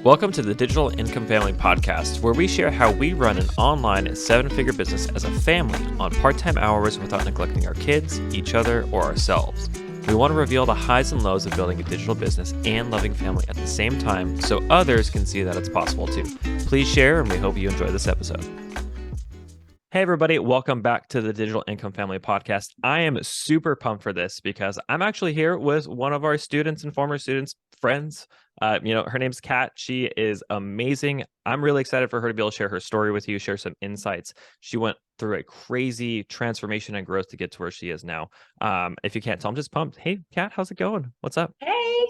Welcome to the Digital Income Family Podcast, where we share how we run an online seven-figure business as a family on part-time hours without neglecting our kids, each other, or ourselves. We want to reveal the highs and lows of building a digital business and loving family at the same time so others can see that it's possible too. Please share, and we hope you enjoy this episode. Hey everybody, welcome back to the Digital Income Family Podcast. I am super pumped for this because I'm actually here with one of our students and former students, friends. Her name's Kat. She is amazing. I'm really excited for her to be able to share her story with you, share some insights. She went through a crazy transformation and growth to get to where she is now. If you can't tell, I'm just pumped. Hey, Kat, how's it going? What's up? Hey.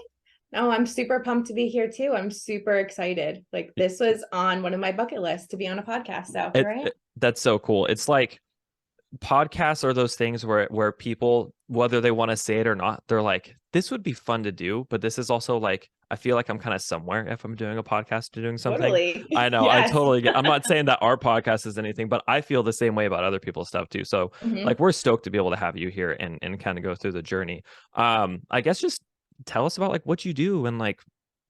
No, I'm super pumped to be here too. I'm super excited. Like this was on one of my bucket lists to be on a podcast. So here I am. That's so cool. It's like podcasts are those things where people, whether they want to say it or not, they're like, this would be fun to do, but this is also like, I feel like I'm kind of somewhere if I'm doing a podcast or doing something. Totally. I know. I Yes. totally get. I'm not saying that our podcast is anything, but I feel the same way about other people's stuff too. So like, we're stoked to be able to have you here and kind of go through the journey. I guess just tell us about like what you do and like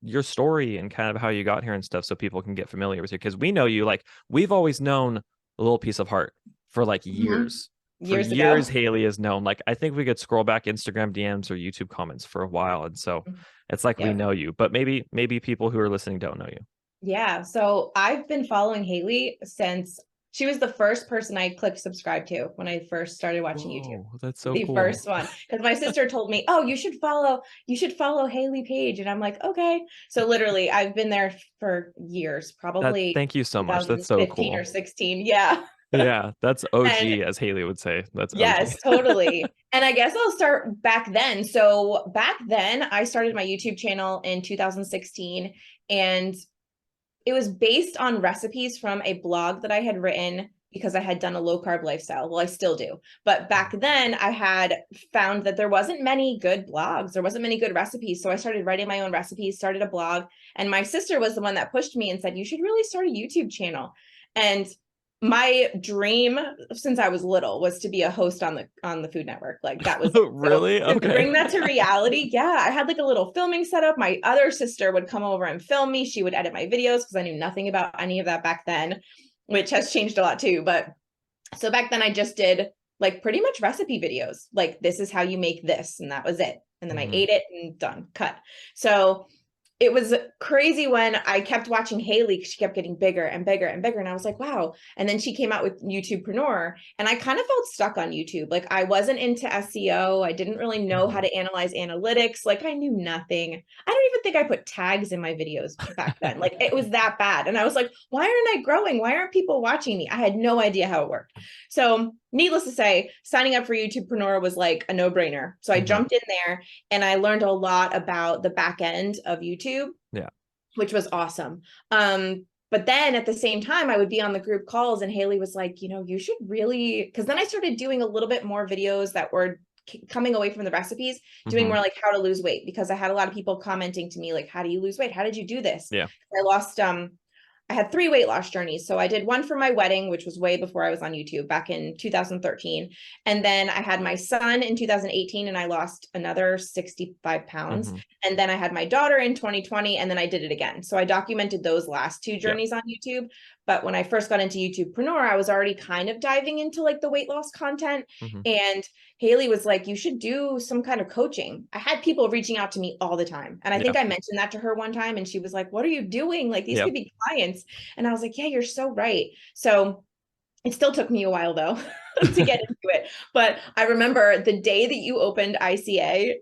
your story and kind of how you got here and stuff so people can get familiar with you. Because we know you, like we've always known Lil Piece of Hart for like years. Years For ago. years, Haley is known. Like I think we could scroll back Instagram DMs or YouTube comments for a while. And so it's like we know you, but maybe people who are listening don't know you. Yeah. So I've been following Haley since she was the first person I clicked subscribe to when I first started watching YouTube. That's so the cool. First one. Because my sister told me, oh, you should follow Haley Page. And I'm like, okay. So literally I've been there for years, probably. Thank you so much. That's so cool. Or 16. Yeah. Yeah, that's OG, as Haley would say. That's OG. Yes, totally. And I guess I'll start back then. So back then I started my YouTube channel in 2016, and it was based on recipes from a blog that I had written because I had done a low carb lifestyle. Well, I still do. But back then I had found that there wasn't many good blogs. There wasn't many good recipes. So I started writing my own recipes, started a blog. And my sister was the one that pushed me and said, you should really start a YouTube channel. And my dream since I was little was to be a host on the Food Network. Like that was really so, okay. Bring that to reality. Yeah, I had like a little filming setup. My other sister would come over and film me. She would edit my videos because I knew nothing about any of that back then, which has changed a lot too. But so back then I just did like pretty much recipe videos. Like this is how you make this, and that was it. And then I ate it and done, cut. So it was crazy when I kept watching Haley because she kept getting bigger and bigger and bigger. And I was like, wow. And then she came out with YouTubepreneur, and I kind of felt stuck on YouTube. Like I wasn't into SEO. I didn't really know how to analyze analytics. Like I knew nothing. I don't even think I put tags in my videos back then. Like it was that bad. And I was like, why aren't I growing? Why aren't people watching me? I had no idea how it worked. So needless to say, signing up for YouTubepreneur was like a no-brainer. So I jumped in there and I learned a lot about the back end of YouTube, which was awesome. But then at the same time, I would be on the group calls and Haley was like, you should really, because then I started doing a little bit more videos that were coming away from the recipes, doing more like how to lose weight, because I had a lot of people commenting to me like, how do you lose weight? How did you do this? Yeah. I had 3 weight loss journeys. So I did one for my wedding, which was way before I was on YouTube back in 2013. And then I had my son in 2018 and I lost another 65 pounds. And then I had my daughter in 2020 and then I did it again. So I documented those last 2 journeys on YouTube. But when I first got into YouTubepreneur, I was already kind of diving into like the weight loss content. And Haley was like, you should do some kind of coaching. I had people reaching out to me all the time. And I think I mentioned that to her one time and she was like, what are you doing? Like these could be clients. And I was like, yeah, you're so right. So it still took me a while though to get into it. But I remember the day that you opened ICA,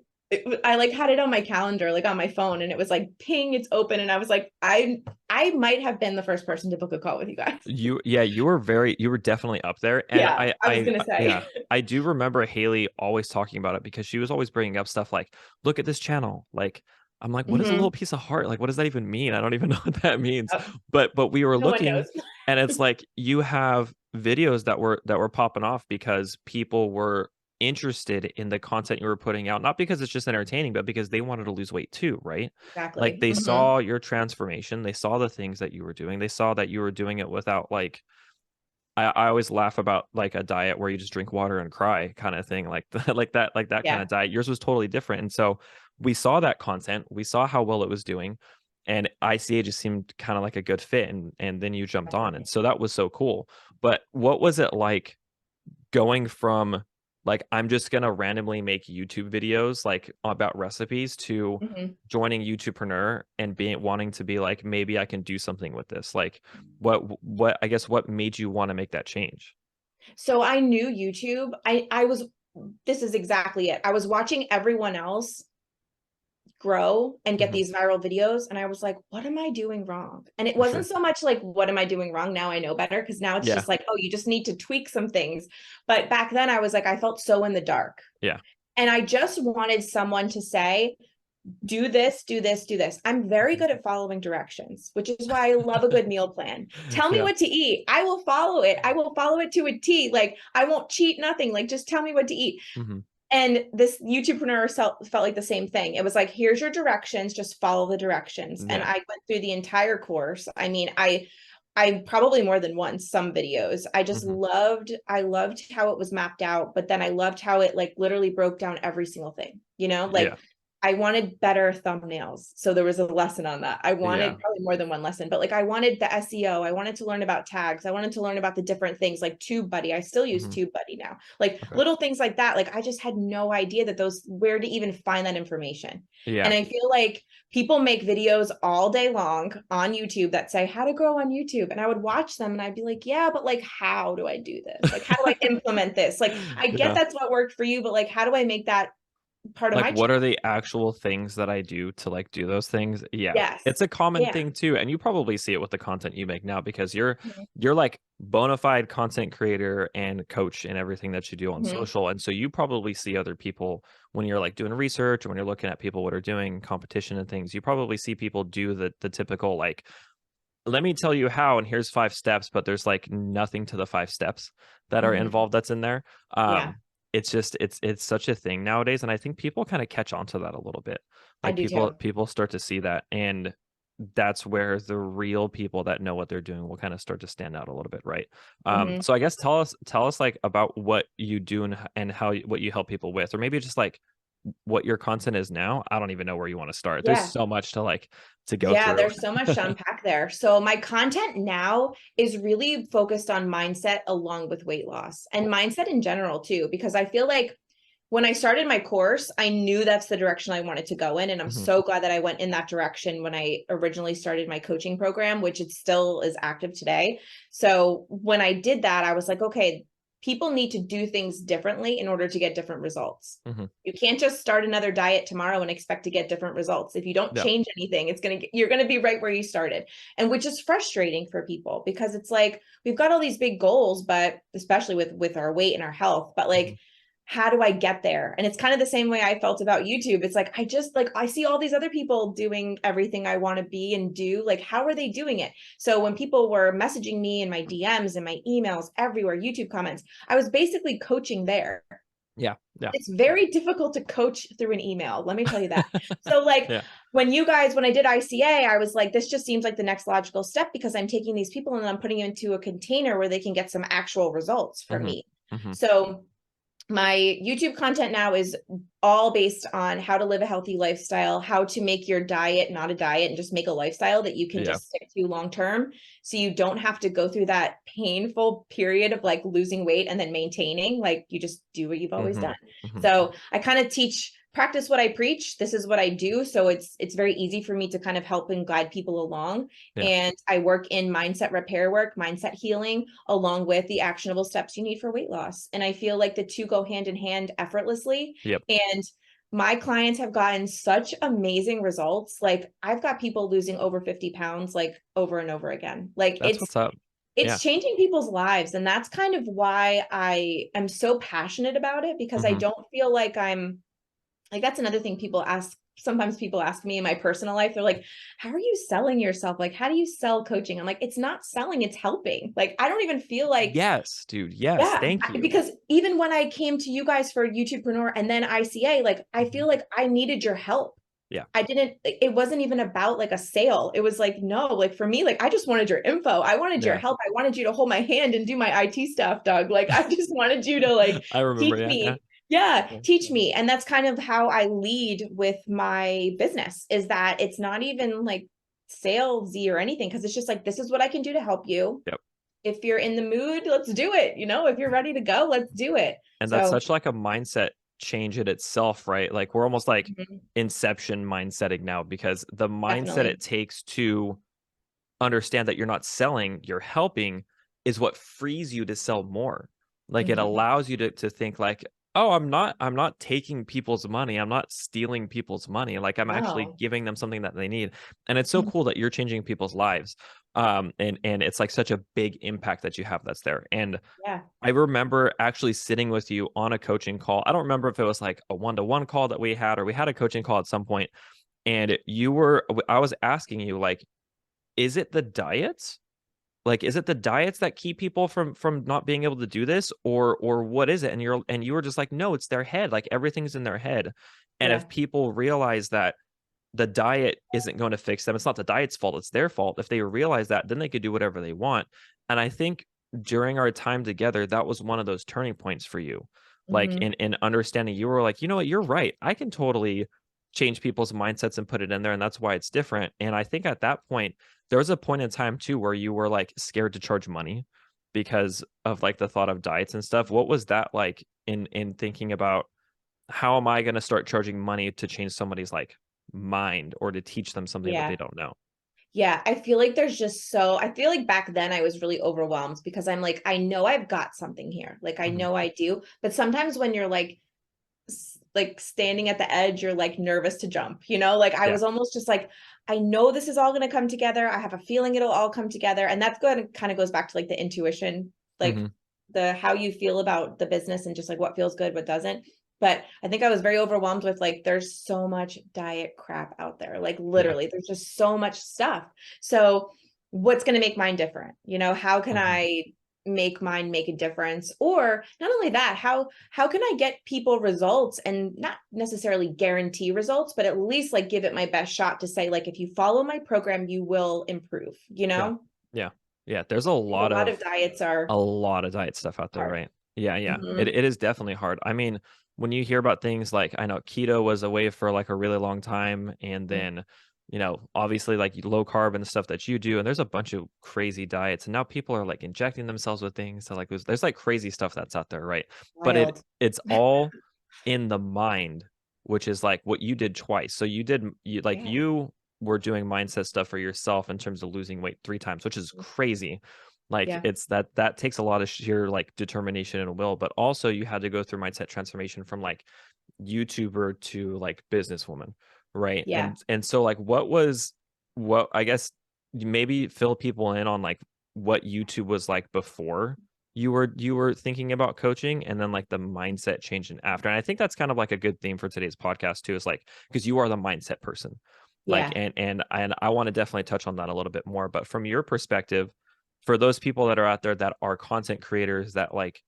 I like had it on my calendar, like on my phone, and it was like, ping, it's open. And I was like, I might have been the first person to book a call with you guys. You were definitely up there. And I was going to say, I do remember Haley always talking about it because she was always bringing up stuff like, look at this channel. Like, I'm like, what is a Little Piece of Heart? Like, what does that even mean? I don't even know what that means. But we were looking and it's like, you have videos that were popping off because people were interested in the content you were putting out, not because it's just entertaining, but because they wanted to lose weight too, right? Exactly. Like they saw your transformation, they saw the things that you were doing, they saw that you were doing it without like, I always laugh about like a diet where you just drink water and cry kind of thing, like that kind of diet. Yours was totally different. And so we saw that content, we saw how well it was doing, and ICA just seemed kind of like a good fit, and then you jumped on, and so that was so cool. But what was it like going from like, I'm just gonna randomly make YouTube videos like about recipes to Mhm. joining YouTubepreneur and wanting to be like, maybe I can do something with this? Like, I guess what made you want to make that change? So I knew YouTube. I was this is exactly it. I was watching everyone else grow and get Hmm. these viral videos, and I was like, what am I doing wrong? And it For wasn't sure. so much like, what am I doing wrong? Now I know better, because now it's Yeah. just like, oh, you just need to tweak some things. But back then I was like, I felt so in the dark. Yeah. And I just wanted someone to say, do this, do this, do this. I'm very good at following directions, which is why I love a good meal plan. Tell me Yeah. what to eat. I will follow it. I will follow it to a T. Like, I won't cheat, nothing. Like, just tell me what to eat. Hmm. And this YouTubepreneur felt like the same thing. It was like, here's your directions, just follow the directions. And Yeah. I went through the entire course. I mean, I probably more than once, some videos. Hmm. I loved how it was mapped out, but then I loved how it like literally broke down every single thing, like Yeah. I wanted better thumbnails. So there was a lesson on that. I Yeah. wanted probably more than one lesson, but like I wanted the SEO. I wanted to learn about tags. I wanted to learn about the different things like TubeBuddy. I still use Hmm. TubeBuddy now. Like Okay. little things like that. Like I just had no idea that where to even find that information. Yeah. And I feel like people make videos all day long on YouTube that say how to grow on YouTube. And I would watch them and I'd be like, yeah, but like, how do I do this? Like, how do I implement this? Like, I get Yeah. that's what worked for you, but like, how do I make that part of Like, my what channel? are the actual things that I do to like do those things? Yeah. Yes. It's a common Yeah. thing too. And you probably see it with the content you make now, because Mhm. you're like bona fide content creator and coach in everything that you do on Mhm. social. And so you probably see other people when you're like doing research, or when you're looking at people what are doing competition and things, you probably see people do the typical like, let me tell you how, and here's 5 steps, but there's like nothing to the 5 steps that are Mhm. involved that's in there. Yeah, It's just it's such a thing nowadays, and I think people kind of catch on to that a little bit. I Like, do people too. people start to see that, and that's where the real people that know what they're doing will kind of start to stand out a little bit, right? Mhm. So I guess tell us like about what you do, and how what you help people with, or maybe just like what your content is now. I don't even know where you want to start. There's Yeah. so much to like to go Yeah, through. there's so much to unpack there. So my content now is really focused on mindset along with weight loss, and mindset in general too, because I feel like when I started my course, I knew that's the direction I wanted to go in. And I'm Hmm. so glad that I went in that direction when I originally started my coaching program, which it still is active today. So when I did that, I was like, okay, people need to do things differently in order to get different results. Hmm. You can't just start another diet tomorrow and expect to get different results. If you don't Yeah. change anything, you're going to be right where you started. And which is frustrating for people, because it's like, we've got all these big goals, but especially with our weight and our health, but Hmm. like, how do I get there? And it's kind of the same way I felt about YouTube. It's like, I see all these other people doing everything I want to be and do. Like, how are they doing it? So when people were messaging me in my DMs and my emails everywhere, YouTube comments, I was basically coaching there. Yeah. Yeah. It's very difficult to coach through an email. Let me tell you that. So like Yeah. when I did ICA, I was like, this just seems like the next logical step, because I'm taking these people and I'm putting them into a container where they can get some actual results from Hmm. me. Hmm. So my YouTube content now is all based on how to live a healthy lifestyle, how to make your diet not a diet and just make a lifestyle that you can Yeah. just stick to long term. So you don't have to go through that painful period of like losing weight and then maintaining. Like, you just do what you've always Hmm. done. Hmm. So I kind of practice what I preach. This is what I do. So it's very easy for me to kind of help and guide people along. Yeah. And I work in mindset repair work, mindset healing, along with the actionable steps you need for weight loss. And I feel like the two go hand in hand effortlessly. Yep. And my clients have gotten such amazing results. Like, I've got people losing over 50 pounds, like over and over again. Like, That's what's up. Yeah. it's changing people's lives. And that's kind of why I am so passionate about it, because I Hmm. don't feel like that's another thing sometimes people ask me in my personal life, they're like, how are you selling yourself? Like, how do you sell coaching? I'm like, it's not selling, it's helping. Like, I don't even feel like, Yes, dude. Yes. yeah, Thank you. because even when I came to you guys for YouTubepreneur and then ICA, like, I Mhm. feel like I needed your help. Yeah. It wasn't even about like a sale. It was like, no, like for me, like, I just wanted your info. I wanted your Yeah. help. I wanted you to hold my hand and do my IT stuff, Doug. Like, I just wanted you to like I remember. teach Yeah. Yeah. me. Yeah, Yeah. teach me. And that's kind of how I lead with my business, is that it's not even like salesy or anything, because it's just like, this is what I can do to help you. Yep. If you're in the mood, let's do it. You know, if you're ready to go, let's do it. And that's So such like a mindset change in itself, right? Like we're almost like mhm, inception mindsetting now, because the mindset definitely. it takes to understand that you're not selling, you're helping, is what frees you to sell more. Like it Mhm. allows you to think like, oh, I'm not taking people's money. I'm not stealing people's money. Like I'm actually No. giving them something that they need. And it's so Mhm. cool that you're changing people's lives. And it's like such a big impact that you have that's there. And Yeah. I remember actually sitting with you on a coaching call. I don't remember if it was like a one-to-one call that we had, or we had a coaching call at some point, and I was asking you like, is it the diets? Like, is it the diets that keep people from not being able to do this, or what is it? And you were just like, no, it's their head. Like everything's in their head. And Yeah. if people realize that the diet isn't going to fix them, it's not the diet's fault, it's their fault. If they realize that, then they could do whatever they want. And I think during our time together, that was one of those turning points for you. Like Mhm. in understanding, you were like, you know what, you're right. I can totally change people's mindsets and put it in there, and that's why it's different. And I think at that point, there was a point in time too where you were like scared to charge money because of like the thought of diets and stuff. What was that like in thinking about, how am I going to start charging money to change somebody's like mind, or to teach them something that Yeah. they don't know? Yeah, I feel like there's just so I feel like back then I was really overwhelmed because I'm like, I know I've got something here. Like I Mhm. know I do, but sometimes when you're like like standing at the edge, you're like nervous to jump, you know? Like I Yeah. was almost just like, I know this is all going to come together. I have a feeling it'll all come together. And that's good, kind of goes back to like the intuition, like Mhm. the how you feel about the business and just like what feels good, what doesn't. But I think I was very overwhelmed with like, there's so much diet crap out there. Like Yeah. literally, there's just so much stuff. So what's going to make mine different? You know, how can Mhm. I make mine make a difference? Or not only that, how can I get people results and not necessarily guarantee results, but at least like give it my best shot to say, like, if you follow my program, you will improve, you Yeah. know? Yeah. Yeah. There's I think a lot of diets a are lot of diet stuff out there, hard. right? Yeah, yeah. It Mhm. it is definitely hard. I mean, when you hear about things like, I know keto was a wave for like a really long time, and then, obviously like low carb and the stuff that you do, and there's a bunch of crazy diets, and now people are like injecting themselves with things. So like there's like crazy stuff that's out there, right? But Wild. it's all in the mind, which is like what you did twice. So Yeah. you were doing mindset stuff for yourself in terms of losing weight 3 times, which is crazy. Like Yeah. it's that takes a lot of sheer like determination and will, but also you had to go through mindset transformation from like YouTuber to like businesswoman, right? Yeah. And so like what I guess, maybe fill people in on like what YouTube was like before you were thinking about coaching, and then like the mindset change in after. And I think that's kind of like a good theme for today's podcast too, is like, because you are the mindset person. Like Yeah. and I want to definitely touch on that a little bit more. But from your perspective, for those people that are out there that are content creators that like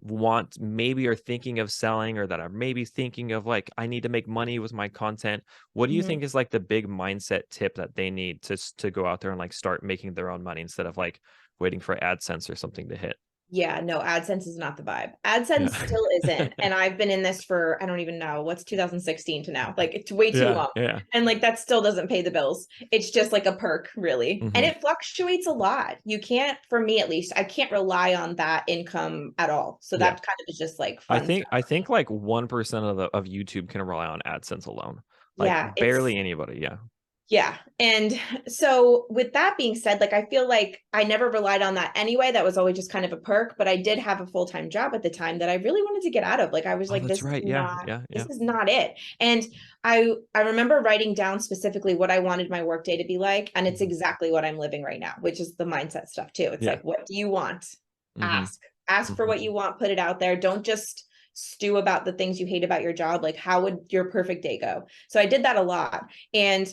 want, maybe are thinking of selling, or that are maybe thinking of like, I need to make money with my content, what do you Mhm. think is like the big mindset tip that they need to go out there and like start making their own money, instead of like waiting for AdSense or something to hit? Yeah, no, AdSense is not the vibe. AdSense Yeah. still isn't. And I've been in this for, I don't even know, what's 2016 to now? Like it's way too Yeah, long. yeah. And like that still doesn't pay the bills. It's just like a perk, really. And Mhm. it fluctuates a lot. You can't, for me at least, I can't rely on that income at all. So Yeah. that kind of is just like I fun think stuff I for me. think like 1% of YouTube can rely on AdSense alone. Like Yeah, barely it's anybody, yeah. yeah. And so with that being said, like I feel like I never relied on that anyway. That was always just kind of a perk, but I did have a full-time job at the time that I really wanted to get out of. Like I was Oh, like, that's right. Yeah, yeah, this yeah. is not it. And I remember writing down specifically what I wanted my workday to be like, and it's Mhm. exactly what I'm living right now, which is the mindset stuff too. It's Yeah. like, what do you want? Mhm. Ask. Ask for Mhm. what you want, put it out there. Don't just stew about the things you hate about your job. Like how would your perfect day go? So I did that a lot. And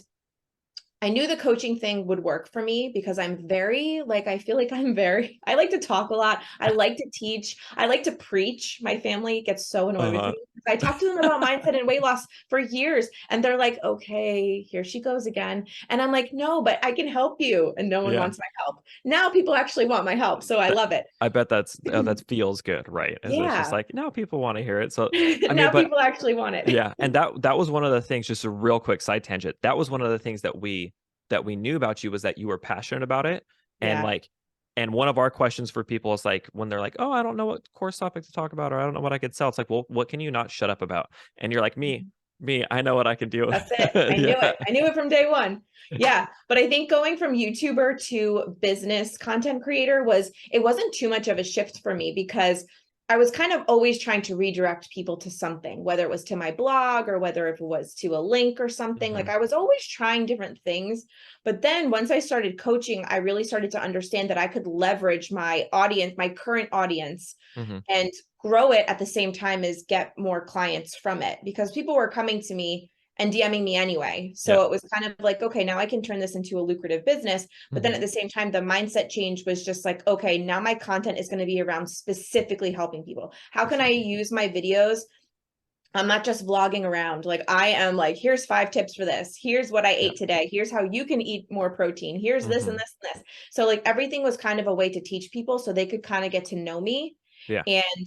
I knew the coaching thing would work for me because I'm very like I feel like I like to talk a lot. I like to teach. I like to preach. My family gets so annoyed with Uh-huh. me. I talk to them about mindset and weight loss for years and they're like, "Okay, here she goes again." And I'm like, "No, but I can help you." And no one Yeah. wants my help. Now people actually want my help, so I That love it. I bet that feels good, right? As it's just Yeah. like, now people wanna hear it. So, I mean, Now but people actually want it. yeah, and that was one of the things, just a real quick side tangent. That was one of the things that we that we knew about you was that you were passionate about it. And Yeah. like, and one of our questions for people is like, when they're like, oh, I don't know what course topic to talk about, or I don't know what I could sell. It's like, well, what can you not shut up about? And you're like, me, I know what I can do. That's it. I knew Yeah. it. I knew it from day one. Yeah. But I think going from YouTuber to business content creator it wasn't too much of a shift for me, because I was kind of always trying to redirect people to something, whether it was to my blog or whether it was to a link or something. Like, Mhm. I was always trying different things. But then once I started coaching, I really started to understand that I could leverage my audience, my current audience, Mhm. and grow it at the same time as get more clients from it, because people were coming to me and DMing me anyway. Yeah. So it was kind of like, okay, now I can turn this into a lucrative business. But then Mhm. at the same time, the mindset change was just like, okay, now my content is going to be around specifically helping people. How can I use my videos? I'm not just vlogging around. Like, I am like, here's 5 tips for this. Here's what I Yeah. ate today. Here's how you can eat more protein. Here's this and Mhm. this and this. So like, everything was kind of a way to teach people so they could kind of get to know me Yeah. and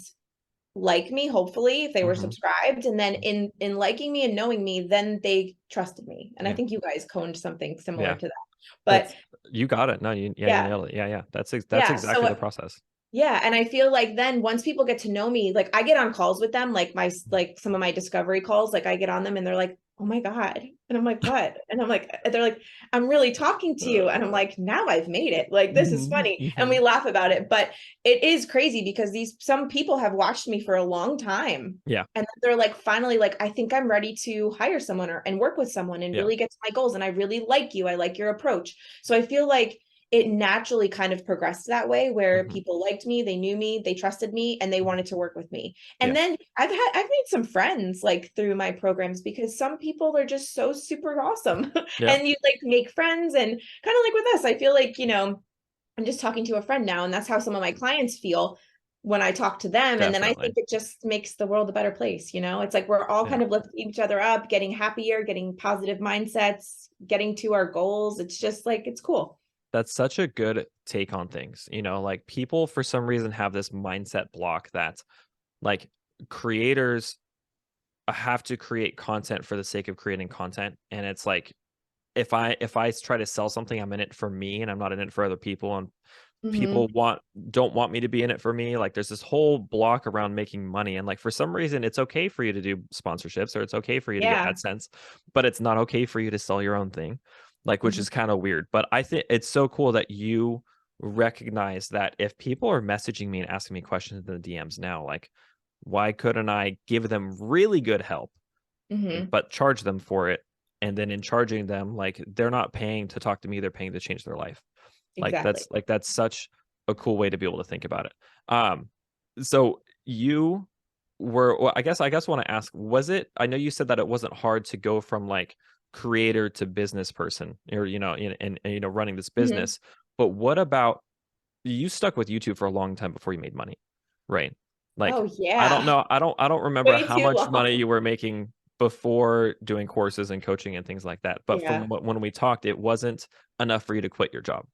like me, hopefully, if they were Mhm. subscribed. And then in liking me and knowing me, then they trusted me. And I Yeah. think you guys coned something similar Yeah. to that. But That's you got it. No, you yeah, nailed it. Yeah, yeah. That's yeah. exactly the So process. yeah, and I feel like then once people get to know me, like, I get on calls with them, like Mhm. like some of my discovery calls, like I get on them and they're like, "Oh my God." And I'm like, "What?" And I'm like, they're like, "I'm really talking to you." And I'm Uh, like, "Now I've made it. Like, this is mhm. funny." And we Mhm. laugh about it, but it is crazy because some people have watched me for a long time. Yeah. And they're like, finally, like, I think I'm ready to hire someone and work with someone and Yeah. really get to my goals. And I really like you. I like your approach. So I feel like it naturally kind of progressed that way, where Mhm. people liked me, they knew me, they trusted me, and they wanted to work with me. Yeah. And then I've made some friends like through my programs, because some people are just so super awesome. Yeah. And you like make friends, and kind of like with us, I feel like, I'm just talking to a friend now, and that's how some of my clients feel when I talk to them. And then I Definitely. think it just makes the world a better place. It's like we're all Yeah. kind of lifting each other up, getting happier, getting positive mindsets, getting to our goals. It's just like, it's cool. That's such a good take on things. Like people for some reason have this mindset block that like creators have to create content for the sake of creating content. And it's like if I try to sell something, I'm in it for me and I'm not in it for other people. And Hmm. people don't want me to be in it for me. Like there's this whole block around making money. And like for some reason it's okay for you to do sponsorships or it's okay for you to get Yeah. AdSense, but it's not okay for you to sell your own thing. Like which Mhm. is kind of weird. But I think it's so cool that you recognize that if people are messaging me and asking me questions in the DMs now, like why couldn't I give them really good help Mhm. but charge them for it? And then in charging them, like they're not paying to talk to me, they're paying to change their life. Exactly. Like that's such a cool way to be able to think about it. So you well, I guess I want to ask, was it I know you said that it wasn't hard to go from like creator to business person or and running this Mhm. business, but what about you stuck with YouTube for a long time before you made money, right? Like Oh, I don't yeah. know, I don't remember Way how too much money long. you were making before doing courses and coaching and things like that. But Yeah. from when we talked, it wasn't enough for you to quit your job,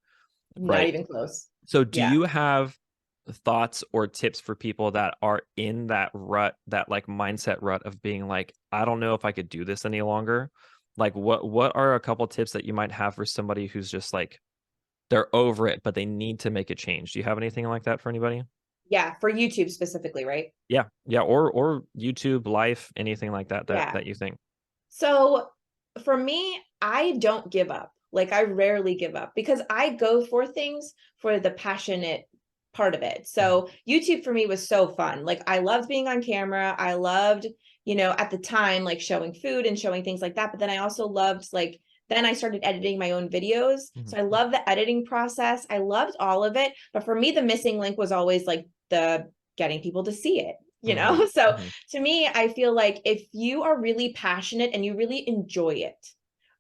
Not right? even close. So do Yeah. you have thoughts or tips for people that are in that rut, that like mindset rut of being like, I don't know if I could do this any longer? Like what are a couple tips that you might have for somebody who's just like they're over it, but they need to make a change? Do you have anything like that for anybody? Yeah. For YouTube specifically, right? Yeah. Yeah. Or YouTube, life, anything like that Yeah. that you think. So for me, I don't give up. Like, I rarely give up because I go for things for the passionate part of it. Mhm. So YouTube for me was so fun. Like, I loved being on camera. I loved, at the time, like showing food and showing things like that. But then I also loved, like, then I started editing my own videos. So Mhm. I love the editing process. I loved all of it. But for me, the missing link was always like the getting people to see it. Mhm. So Mhm. to me, I feel like if you are really passionate and you really enjoy it,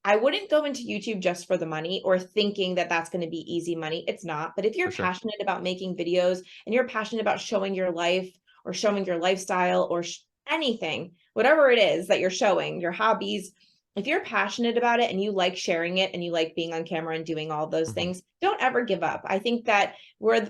I wouldn't go into YouTube just for the money or thinking that that's going to be easy money. It's not. But if For you're sure. passionate about making videos and you're passionate about showing your life or showing your lifestyle or anything, whatever it is that you're showing, your hobbies, if you're passionate about it and you like sharing it and you like being on camera and doing all those Mhm. things, don't ever give up. I think that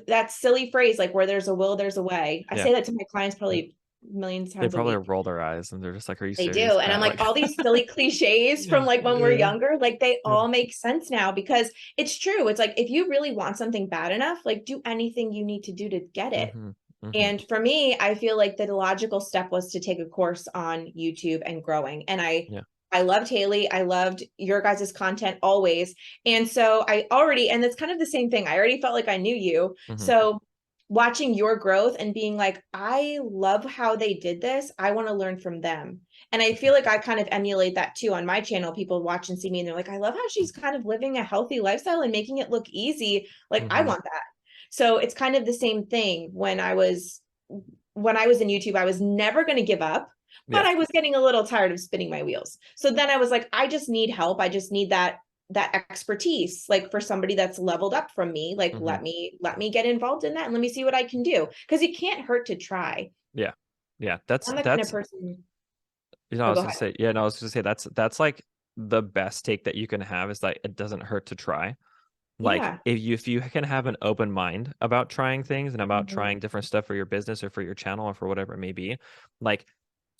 that silly phrase, like, where there's a will, there's a way. I Yeah. say that to my clients probably millions of They times a probably week. roll their eyes and they're just like, are you They serious, do. And I'm Pat? like, Like, all these silly cliches from like when we're yeah, younger, like they yeah. all make sense now because it's true. It's like if you really want something bad enough, like do anything you need to do to get it. Mm-hmm, mm-hmm, And for me, I feel like the logical step was to take a course on YouTube and growing. And yeah. I loved Haley. I loved your guys' content always. And so I already, and it's kind of the same thing. I already felt like I knew you. Mm-hmm, So watching your growth and being like, I love how they did this. I want to learn from them. And I feel like I kind of emulate that too on my channel. People watch and see me and they're like, I love how she's kind of living a healthy lifestyle and making it look easy. Like I mm-hmm, want that. So it's kind of the same thing when I was in YouTube. I was never going to give up, but yeah. I was getting a little tired of spinning my wheels. So then I was like, I just need help. I just need that expertise, like for somebody that's leveled up from me. Like Mm-hmm, let me get involved in that and let me see what I can do, because it can't hurt to try. yeah. Yeah. That's, I'm the kind of that's, person. I Oh, was go gonna ahead. say, yeah, no, I was gonna say that's like the best take that you can have is like it doesn't hurt to try. Like Yeah. if you can have an open mind about trying things and about Mhm. trying different stuff for your business or for your channel or for whatever it may be, like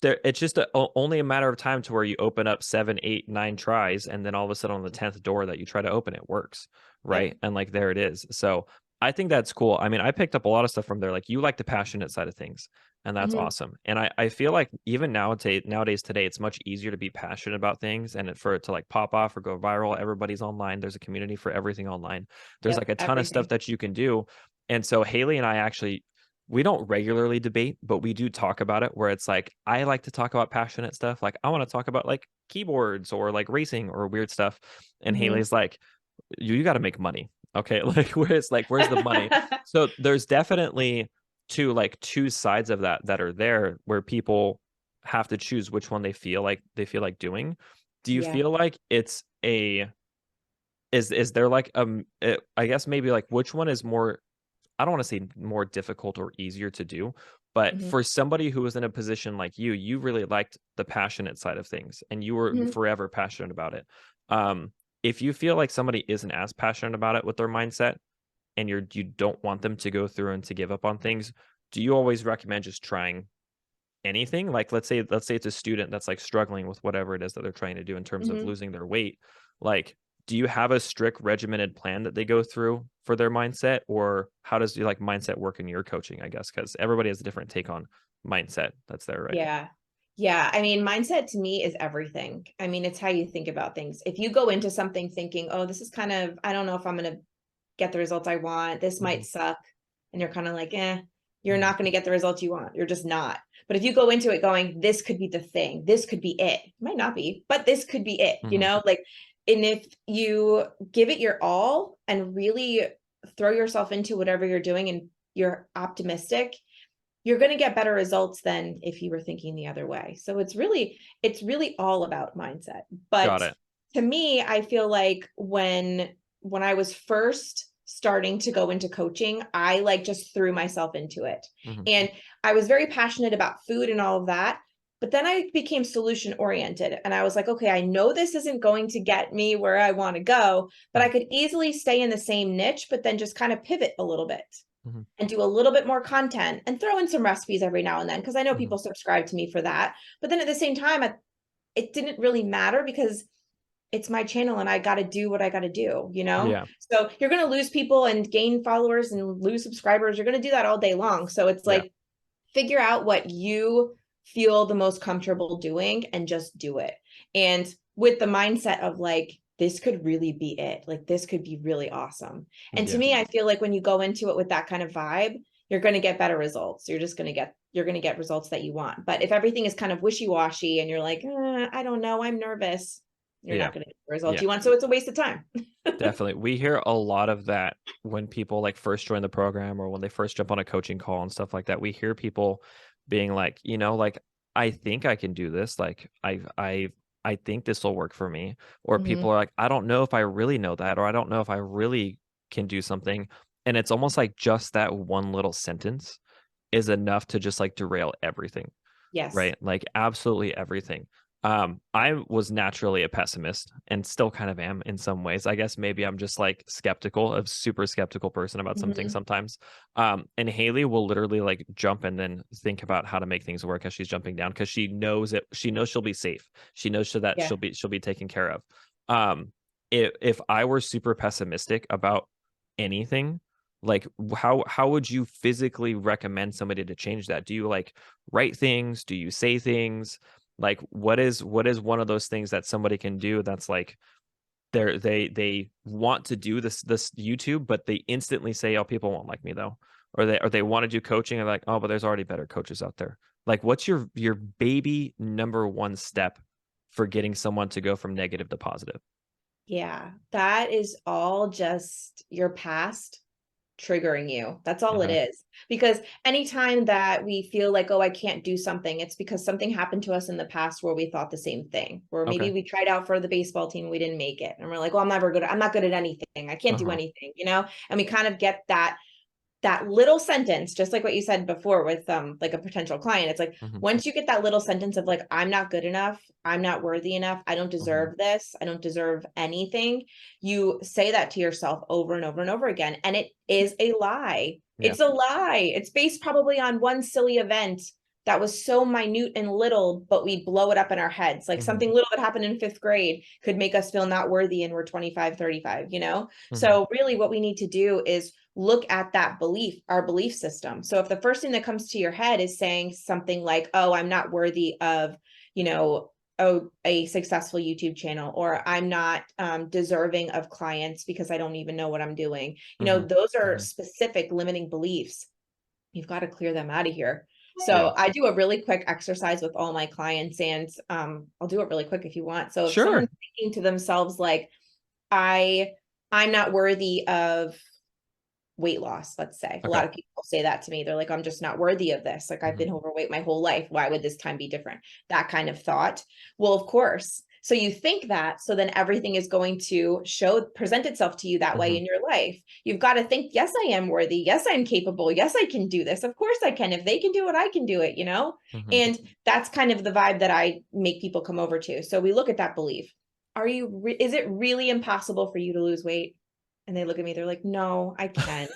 there it's just only a matter of time to where you open up 7, 8, 9 tries, and then all of a sudden on the 10th door that you try to open it works, Yep. right? And like there it is. So I think that's cool. I mean, I picked up a lot of stuff from there. Like you like the passionate side of things, and that's Mhm. awesome. And I feel like even nowadays today, it's much easier to be passionate about things and for it to like pop off or go viral. Everybody's online. There's a community for everything online. There's like Yep. a ton of stuff Everything. that you can do. And so Haley and I actually we don't regularly debate, but we do talk about it where it's like I like to talk about passionate stuff. Like I want to talk about like keyboards or like racing or weird stuff. And Mhm. Haley's like, you got to make money. Okay. Like where's the money? So there's definitely two sides of that are there where people have to choose which one they feel like doing. Do you Yeah. feel like it's a is there like I guess maybe like which one is more, I don't want to say more difficult or easier to do, but Mhm. for somebody who was in a position like you really liked the passionate side of things and you were Mhm. forever passionate about it. If you feel like somebody isn't as passionate about it with their mindset and you don't want them to go through and to give up on things, do you always recommend just trying anything? Like let's say it's a student that's like struggling with whatever it is that they're trying to do in terms of Mhm. losing their weight. Like, do you have a strict regimented plan that they go through for their mindset, or how does your like mindset work in your coaching? I guess because everybody has a different take on mindset that's there, right? Yeah. Yeah. I mean, mindset to me is everything. I mean, it's how you think about things. If you go into something thinking, oh, this is kind of, I don't know if I'm going to get the results I want, this Hmm. might suck. And you're kind of like, you're Hmm. not going to get the results you want. You're just not. But if you go into it going, this could be the thing, this could be it. It might not be, but this could be it, Hmm. like, and if you give it your all and really throw yourself into whatever you're doing and you're optimistic, you're going to get better results than if you were thinking the other way. So it's really all about mindset. Got But it. to me, I feel like when I was first starting to go into coaching, I like just threw myself into it. Hmm. And I was very passionate about food and all of that. But then I became solution oriented and I was like, okay, I know this isn't going to get me where I want to go, but I Hmm. could easily stay in the same niche, but then just kind of pivot a little bit Hmm. and do a little bit more content and throw in some recipes every now and then, because I know Hmm. people subscribe to me for that. But then at the same time, it didn't really matter because it's my channel and I got to do what I got to do. Yeah. So you're going to lose people and gain followers and lose subscribers. You're going to do that all day long. So it's Yeah. like, figure out what you feel the most comfortable doing and just do it. And with the mindset of like, this could really be it. Like, this could be really awesome. And to Yeah. me, I feel like when you go into it with that kind of vibe, you're going to get better results. You're going to get results that you want. But if everything is kind of wishy-washy and you're like, I don't know, I'm nervous, you're Yeah. not going to get the results Yeah. you want. So it's a waste of time. Definitely. We hear a lot of that when people like first join the program or when they first jump on a coaching call and stuff like that. We hear people being like, like I think I can do this. Like I think this will work for me. Or Mhm. people are like, I don't know if I really know that, or I don't know if I really can do something. And it's almost like just that one little sentence is enough to just like derail everything, Yes. right? Like absolutely everything. I was naturally a pessimist and still kind of am in some ways. I guess maybe I'm just like skeptical, a super skeptical person about something Mhm. sometimes. And Haley will literally like jump and then think about how to make things work as she's jumping down because she knows it. She knows she'll be safe. She knows that Yeah. she'll be taken care of. If I were super pessimistic about anything, like how would you physically recommend somebody to change that? Do you like write things? Do you say things? Like what is one of those things that somebody can do that's like they want to do this YouTube, but they instantly say, "Oh, people won't like me though," or they want to do coaching and like, "Oh, but there's already better coaches out there." Like, what's your baby number one step for getting someone to go from negative to positive? Yeah, that is all just your past triggering you. That's all it Okay. is. Because anytime that we feel like, oh, I can't do something, it's because something happened to us in the past where we thought the same thing. Or maybe Okay. we tried out for the baseball team, we didn't make it. And we're like, well, I'm not good at anything. I can't do Uh-huh. anything, you know? And we kind of get that little sentence, just like what you said before with like a potential client. It's like Hmm. once you get that little sentence of like, I'm not good enough, I'm not worthy enough, I don't Hmm. deserve this, I don't deserve anything, you say that to yourself over and over and over again, and it is a lie. Yeah. It's a lie. It's based probably on one silly event that was so minute and little, but we blow it up in our heads. Like Hmm. something little that happened in fifth grade could make us feel not worthy and we're 25, 35, you know? Hmm. So really what we need to do is look at that belief, our belief system. So if the first thing that comes to your head is saying something like, oh, I'm not worthy of, you know, a successful YouTube channel, or I'm not deserving of clients because I don't even know what I'm doing. You know, Hmm. those are Hmm. specific limiting beliefs. You've got to clear them out of here. Yeah. So I do a really quick exercise with all my clients, and I'll do it really quick if you want. So if someone's Sure. thinking to themselves like, I I'm not worthy of weight loss, let's say. A Okay. lot of people say that to me. They're like, I'm just not worthy of this. Like, I've Hmm. been overweight my whole life. Why would this time be different? That kind of thought. Well, of course. So you think that, so then everything is going to present itself to you that way Hmm. in your life. You've got to think, yes, I am worthy. Yes, I'm capable. Yes, I can do this. Of course I can. If they can do it, I can do it, you know? Hmm. And that's kind of the vibe that I make people come over to. So we look at that belief. Is it really impossible for you to lose weight? And they look at me, they're like, no, I can.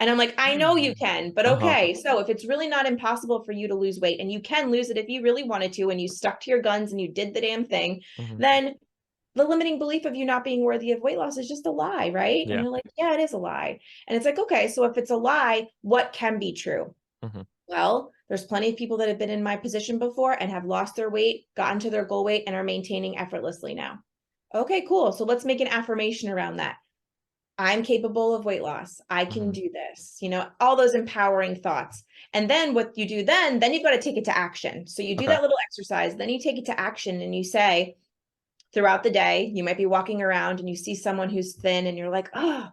And I'm like, I know you can, but Uh-huh. okay. So if it's really not impossible for you to lose weight and you can lose it if you really wanted to, and you stuck to your guns and you did the damn thing, Hmm. then the limiting belief of you not being worthy of weight loss is just a lie, right? And Yeah. they're like, yeah, it is a lie. And it's like, okay, so if it's a lie, what can be true? Hmm. Well, there's plenty of people that have been in my position before and have lost their weight, gotten to their goal weight, and are maintaining effortlessly now. Okay, cool. So let's make an affirmation around that. I'm capable of weight loss. I can Hmm. do this, you know, all those empowering thoughts. And then what you do then you've got to take it to action. So you do Okay. that little exercise, then you take it to action and you say throughout the day, you might be walking around and you see someone who's thin and you're like, oh,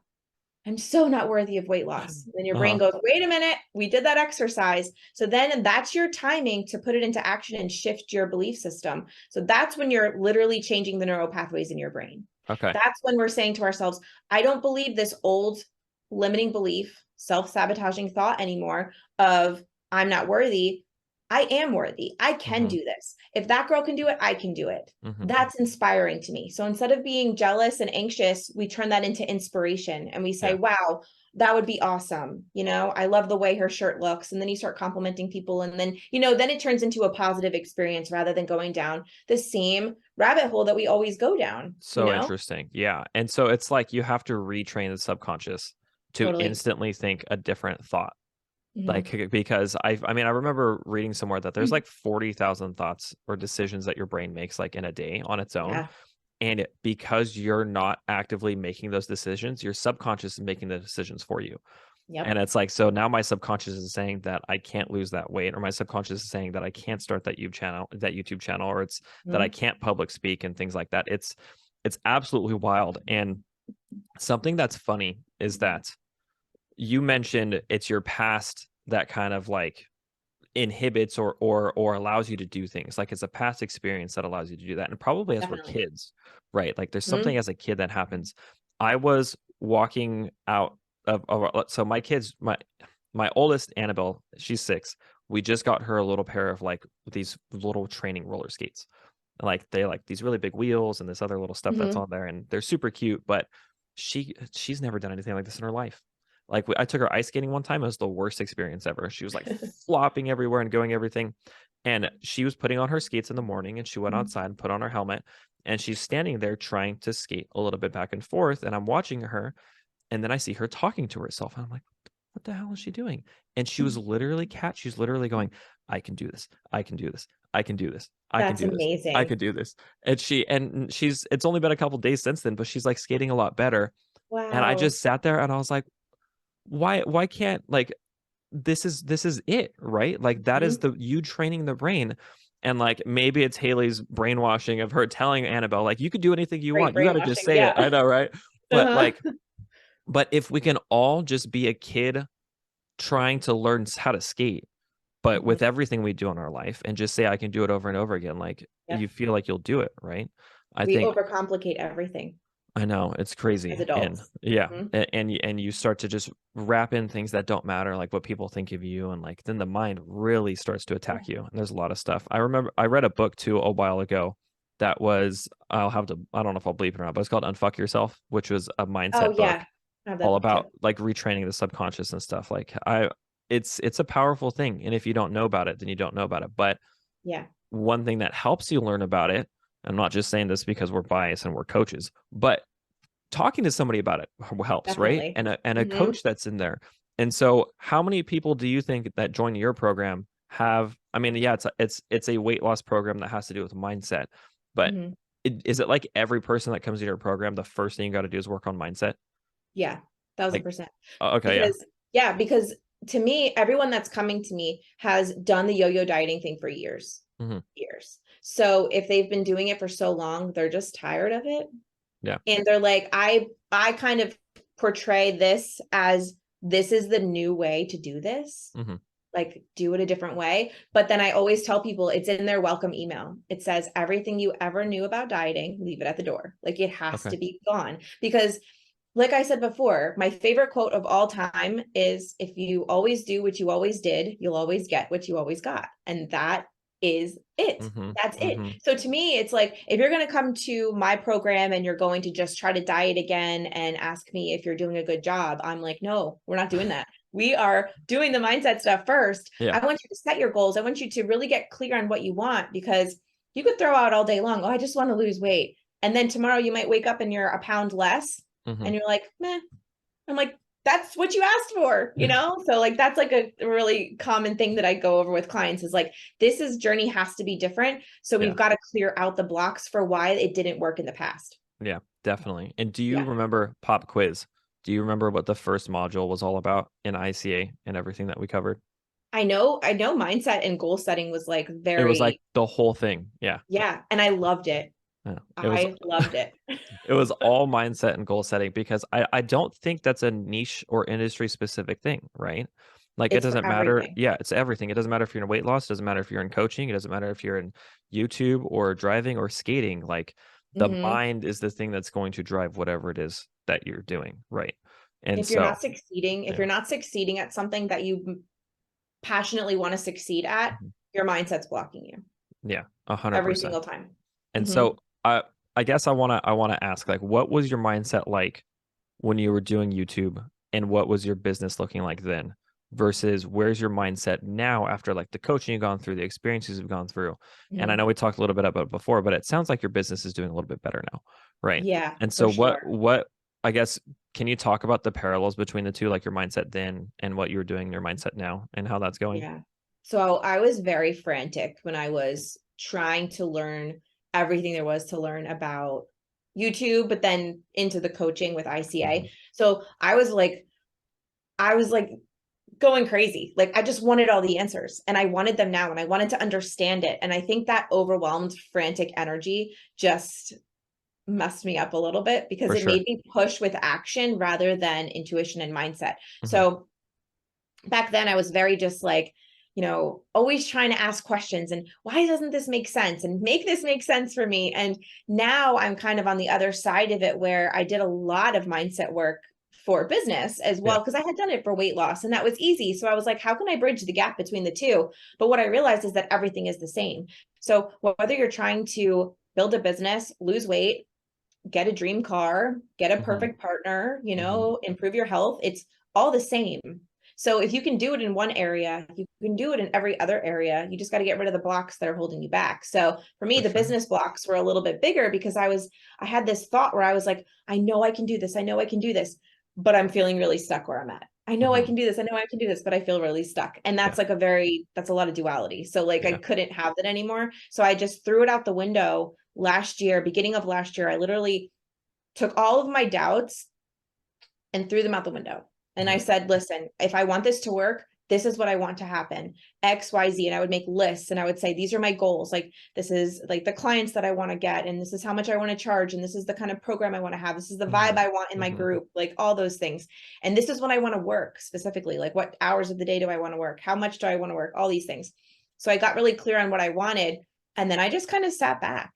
I'm so not worthy of weight loss. Then your brain Uh-huh. goes, wait a minute, we did that exercise. So then that's your timing to put it into action and shift your belief system. So that's when you're literally changing the neural pathways in your brain. Okay. That's when we're saying to ourselves, I don't believe this old limiting belief, self-sabotaging thought anymore of I'm not worthy. I am worthy. I can Hmm. do this. If that girl can do it, I can do it. Hmm. That's inspiring to me. So instead of being jealous and anxious, we turn that into inspiration and we say, Yeah. wow, that would be awesome. You know, I love the way her shirt looks. And then you start complimenting people. And then, you know, then it turns into a positive experience rather than going down the same rabbit hole that we always go down, you So know? interesting. Yeah. And so it's like you have to retrain the subconscious to Totally. instantly think a different thought. Mhm. Like, because I mean, I remember reading somewhere that there's like 40,000 thoughts or decisions that your brain makes like in a day on its own. Yeah. And because you're not actively making those decisions, your subconscious is making the decisions for you. Yep. And it's like, so now my subconscious is saying that I can't lose that weight, or my subconscious is saying that I can't start that YouTube channel, or it's that I Mhm. can't public speak and things like that. It's absolutely wild. And something that's funny is that you mentioned it's your past that kind of like inhibits or allows you to do things. Like it's a past experience that allows you to do that. And probably as we're Definitely. kids, right? Like there's something Mhm. as a kid that happens. I was walking out so my oldest Annabelle, she's 6. We just got her a little pair of like these little training roller skates. Like they like these really big wheels and this other little stuff that's Mhm. on there, and they're super cute, but she's never done anything like this in her life. Like I took her ice skating one time. It was the worst experience ever. She was like flopping everywhere and going everything. And she was putting on her skates in the morning and she went Mhm. outside and put on her helmet and she's standing there trying to skate a little bit back and forth. And I'm watching her and then I see her talking to herself. And I'm like, what the hell is she doing? And she's literally going, I can do this. I can do this. I can do this. I can That's do this. I amazing. can do this. And it's only been a couple days since then, but she's like skating a lot better. And I Wow. just sat there and I was like, why can't like this is it, right? Like that is Mhm. the you training the brain. And like maybe it's Haley's brainwashing of her telling Annabelle, like, you could do anything you Great want. You got to just brainwashing. say it. Yeah. I know, right? But Uh-huh. like, but if we can all just be a kid trying to learn how to skate, but Mhm. with everything we do in our life and just say, I can do it over and over again, like Yep. you feel like you'll do it, right? I We think overcomplicate everything I know it's as crazy. And adults. yeah, Mhm. and you start to just wrap in things that don't matter, like what people think of you, and like then the mind really starts to Yeah. attack you. And there's a lot of stuff. I remember I read a book too a while ago that was I don't know if I'll bleep it or not, but it's called Unfuck Yourself, which was a Oh, mindset book yeah. I have that all book too. about like retraining the subconscious and stuff. Like it's a powerful thing. And if you don't know about it, then you don't know about it. But Yeah, one thing that helps you learn about it, I'm not just saying this because we're biased and we're coaches, but talking to somebody about it helps, right? definitely. And a Mhm. coach that's in there. And so how many people do you think that join your program have, I mean, yeah, it's a weight loss program that has to do with mindset, but Mhm. is it like every person that comes to your program, the first thing you got to do is work on mindset? Yeah, Like, 1000%. okay, yeah. Because yeah, because to me, everyone that's coming to me has done the yo-yo dieting thing for years, Hmm. years. So if they've been doing it for so long, they're just tired of it. Yeah. And they're like, I kind of portray this as this is the new way to do this. Hmm. Like do it a different way. But then I always tell people it's in their welcome email. It says everything you ever knew about dieting, leave it at the door. Like it has Okay. to be gone because like I said before, my favorite quote of all time is if you always do what you always did, you'll always get what you always got. And that is it. Hmm. That's it. Hmm. So to me, it's like if you're going to come to my program and you're going to just try to diet again and ask me if you're doing a good job, I'm like, no, we're not doing that. We are doing the mindset stuff first. Yeah. I want you to set your goals. I want you to really get clear on what you want because you could throw out all day long, oh, I just want to lose weight. And then tomorrow you might wake up and you're a pound less Hmm. and you're like, meh. I'm like, that's what you asked for, you know? So like that's like a really common thing that I go over with clients is like this is journey has to be different. So Yeah. we've got to clear out the blocks for why it didn't work in the past. Yeah, definitely. And do you Yeah. remember pop quiz? Do you remember what the first module was all about in ICA and everything that we covered? I know mindset and goal setting was like It was like very, the whole thing. Yeah. yeah. And I loved it. Yeah. I loved it. It was all mindset and goal setting because I don't think that's a niche or industry specific thing, right? Like it It's for doesn't matter. everything. Yeah, it's everything. It doesn't matter if you're in weight loss, it doesn't matter if you're in coaching, it doesn't matter if you're in YouTube or driving or skating. Like the Mhm. mind is the thing that's going to drive whatever it is that you're doing, right? And If you're so, not succeeding, if yeah. you're not succeeding at something that you passionately want to succeed at, Mhm. your mindset's blocking you Yeah, every 100%. single time. And Mhm. so I guess I wanna ask, like, what was your mindset like when you were doing YouTube, and what was your business looking like then versus where's your mindset now after like the coaching you've gone through, the experiences you've gone through? And I Mhm. know we talked a little bit about it before, but it sounds like your business is doing a little bit better now, right? Yeah, And for so sure. what I guess can you talk about the parallels between the two, like your mindset then and what you were doing in your mindset now and how that's going? Yeah. So I was very frantic when I was trying to learn everything there was to learn about YouTube, but then into the coaching with Hmm. ICA. So I was like going crazy. Like I just wanted all the answers and I wanted them now and I wanted to understand it. And I think that overwhelmed frantic energy just messed me up a little bit because For it sure. made me push with action rather than intuition and mindset. Hmm. So back then I was very just like, always trying to ask questions and why doesn't this make sense and make this make sense for me? And now I'm kind of on the other side of it where I did a lot of mindset work for business as Yeah. well because I had done it for weight loss and that was easy. So I was like, how can I bridge the gap between the two? But what I realized is that everything is the same. So whether you're trying to build a business, lose weight, get a dream car, get a perfect partner, you know, improve your health, it's all the same. So if you can do it in one area, you can do it in every other area. You just got to get rid of the blocks that are holding you back. So for me, the business blocks were a little bit bigger because I had this thought where I was like, I know I can do this. I know I can do this, but I'm feeling really stuck where I'm at. I know I can do this. I know I can do this, but I feel really stuck. And that's like that's a lot of duality. So like I couldn't have that anymore. So I just threw it out the window last year, beginning of last year. I literally took all of my doubts and threw them out the window. And I said, listen, if I want this to work, this is what I want to happen, X, Y, Z. And I would make lists and I would say, these are my goals. Like, this is like the clients that I want to get. And this is how much I want to charge. And this is the kind of program I want to have. This is the vibe I want in my group, like all those things. And this is when I want to work specifically, like what hours of the day do I want to work? How much do I want to work? All these things. So I got really clear on what I wanted. And then I just kind of sat back.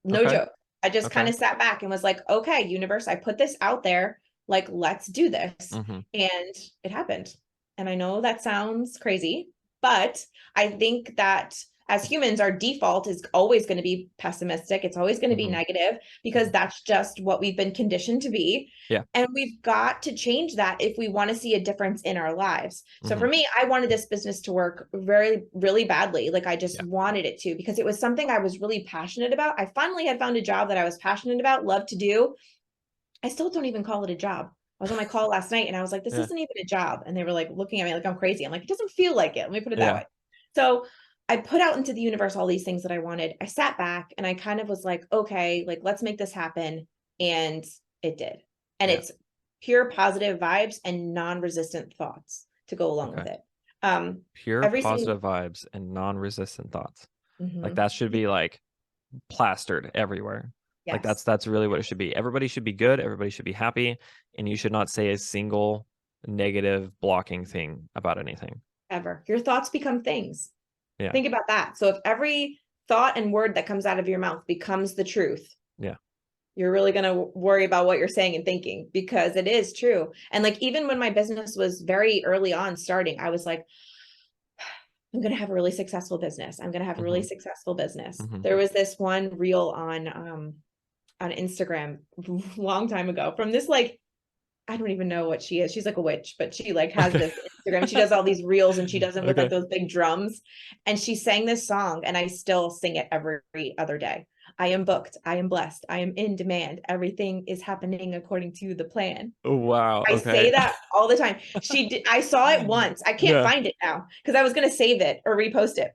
No joke. I just kind of sat back and was like, okay, universe, I put this out there. Like, let's do this. And it happened. And I know that sounds crazy, but I think that as humans, our default is always going to be pessimistic. It's always going to be negative because that's just what we've been conditioned to be. Yeah. And we've got to change that if we want to see a difference in our lives. So for me, I wanted this business to work very, really badly. Like I just wanted it to, because it was something I was really passionate about. I finally had found a job that I was passionate about, loved to do. I still don't even call it a job. I was on my call last night and I was like, this isn't even a job. And they were like looking at me like I'm crazy. I'm like, it doesn't feel like it. Let me put it that way. So I put out into the universe all these things that I wanted. I sat back and I kind of was like, okay, like let's make this happen. And it did. And it's pure positive vibes and non-resistant thoughts to go along with it. Pure positive vibes and non-resistant thoughts. Like that should be like plastered everywhere. Like that's really what it should be. Everybody should be good. Everybody should be happy. And you should not say a single negative blocking thing about anything. Ever. Your thoughts become things. Yeah. Think about that. So if every thought and word that comes out of your mouth becomes the truth. Yeah. You're really going to worry about what you're saying and thinking because it is true. And like, even when my business was very early on starting, I was like, I'm going to have a really successful business. I'm going to have a really successful business. There was this one reel on Instagram a long time ago from this, like, I don't even know what she is. She's like a witch, but she like has this Instagram. She does all these reels and she does them with like those big drums. And she sang this song and I still sing it every other day. I am booked. I am blessed. I am in demand. Everything is happening according to the plan. Oh, wow. I say that all the time. I saw it once. I can't find it now because I was going to save it or repost it.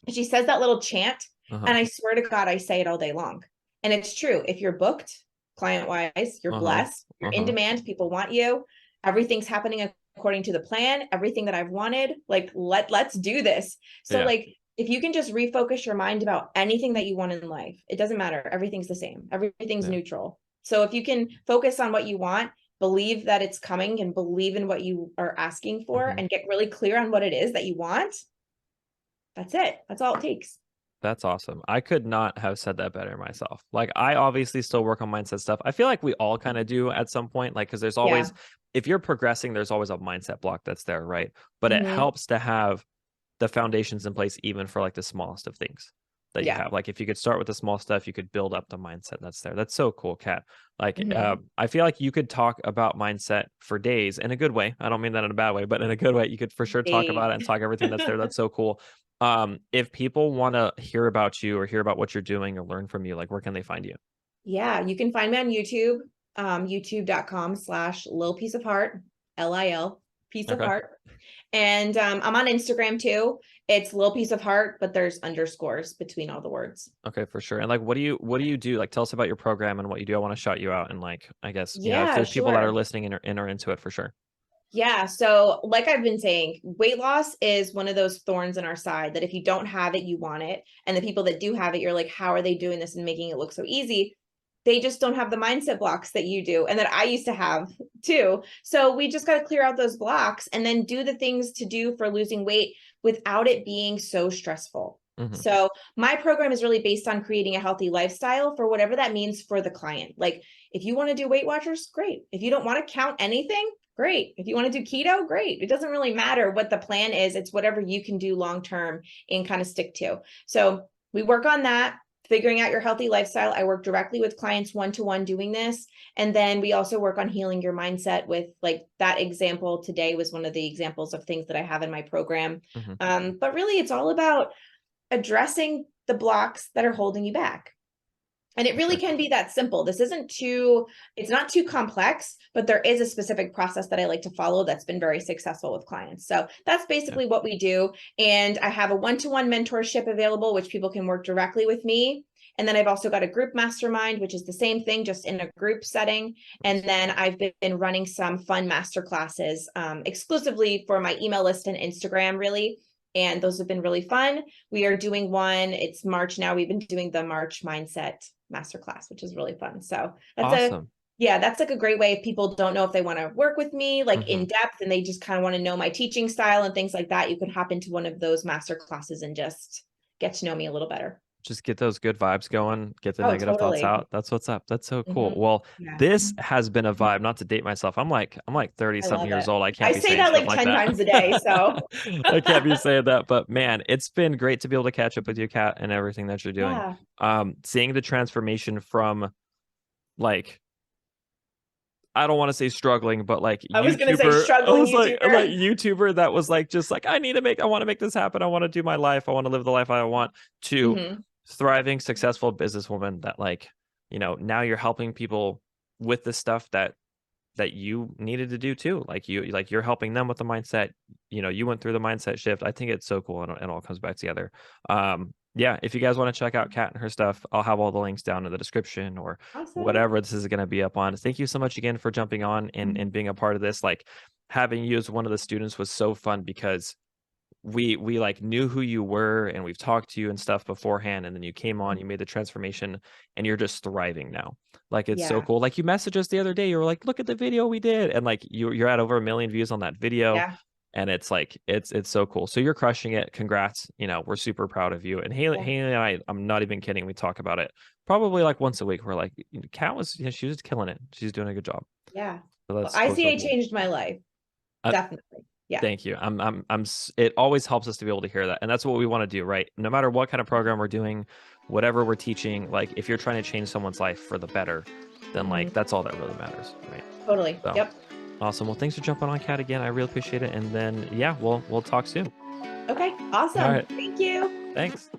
But she says that little chant and I swear to God, I say it all day long. And it's true. If you're booked, client-wise, you're blessed, you're in demand, people want you, everything's happening according to the plan, everything that I've wanted, like, let's do this. So like, if you can just refocus your mind about anything that you want in life, it doesn't matter. Everything's the same. Everything's neutral. So if you can focus on what you want, believe that it's coming and believe in what you are asking for and get really clear on what it is that you want, that's it. That's all it takes. That's awesome. I could not have said that better myself. Like, I obviously still work on mindset stuff. I feel like we all kind of do at some point, like, because there's always, if you're progressing, there's always a mindset block that's there, right? But it helps to have the foundations in place, even for like the smallest of things that you have. Like, if you could start with the small stuff, you could build up the mindset that's there. That's so cool, Kat. Like, I feel like you could talk about mindset for days in a good way. I don't mean that in a bad way, but in a good way. You could for sure talk about it and talk everything that's there. That's so cool. If people want to hear about you or hear about what you're doing or learn from you, like, where can they find you? Yeah, you can find me on YouTube, youtube.com/Lil Piece of Hart, LIL Piece of Heart. And I'm on Instagram too. It's Lil Piece of Heart, but there's underscores between all the words. Okay, for sure. And like, what do you do? Like, tell us about your program and what you do. I want to shout you out and, like, I guess, you know, if there's people that are listening and are into it, for sure. Yeah. So like I've been saying, weight loss is one of those thorns in our side that if you don't have it, you want it. And the people that do have it, you're like, how are they doing this and making it look so easy? They just don't have the mindset blocks that you do and that I used to have too. So we just got to clear out those blocks and then do the things to do for losing weight without it being so stressful. So my program is really based on creating a healthy lifestyle for whatever that means for the client. Like, if you want to do Weight Watchers, great. If you don't want to count anything, great. If you want to do keto, great. It doesn't really matter what the plan is. It's whatever you can do long-term and kind of stick to. So we work on that, figuring out your healthy lifestyle. I work directly with clients one-to-one doing this. And then we also work on healing your mindset with, like, that example today was one of the examples of things that I have in my program. But really it's all about addressing the blocks that are holding you back. And it really can be that simple. This isn't too, it's not too complex, but there is a specific process that I like to follow that's been very successful with clients. So that's basically what we do. And I have a one-to-one mentorship available, which people can work directly with me. And then I've also got a group mastermind, which is the same thing, just in a group setting. And then I've been running some fun master classes exclusively for my email list and Instagram, really. And those have been really fun. We are doing one, it's March now. We've been doing the March Mindset Masterclass, which is really fun. So that's Awesome. that's like a great way if people don't know if they want to work with me, like in depth, and they just kind of want to know my teaching style and things like that. You could hop into one of those master classes and just get to know me a little better. Just get those good vibes going, get the Oh, negative thoughts totally. out. That's what's up. That's so cool. Well, Yeah. this has been a vibe, not to date myself. I'm like 30 I something love years it. old. I can't I be say saying that stuff like like 10 that. times a day. So I can't be saying that, but man, it's been great to be able to catch up with you, Kat, and everything that you're doing. yeah. Seeing the transformation from, like, I don't want to say struggling, but like I was gonna say YouTuber, I struggling was like YouTuber. YouTuber that was like, just like, I want to make this happen. I want to do my life. I want to live the life I want, to thriving, successful businesswoman that, like, now you're helping people with the stuff that you needed to do too. Like, you're helping them with the mindset. You went through the mindset shift. I think it's so cool, and it all comes back together. Yeah, if you guys want to check out Kat and her stuff, I'll have all the links down in the description, or Awesome. whatever this is going to be up on. Thank you so much again for jumping on and being a part of this. Like, having you as one of the students was so fun, because we like knew who you were, and we've talked to you and stuff beforehand, and then you came on, you made the transformation, and you're just thriving now. Like, it's so Yeah. cool. Like, you messaged us the other day, you were like, look at the video we did, and like you're at over 1 million views on that video. Yeah. And it's like, it's so cool. So you're crushing it. Congrats. We're super proud of you. And Haley and I'm not even kidding, we talk about it probably like once a week. We're like, Kat was, she was killing it. She's doing a good job. Yeah. So Well, that's so ICA cool. changed my life. Definitely. Yeah. Thank you. It always helps us to be able to hear that. And that's what we want to do, right? No matter what kind of program we're doing, whatever we're teaching, like, if you're trying to change someone's life for the better, then like, that's all that really matters, right? Totally. So, yep. Awesome. Well, thanks for jumping on, Kat, again. I really appreciate it. And then, yeah, we'll talk soon. Okay. Awesome. All right. Thank you. Thanks.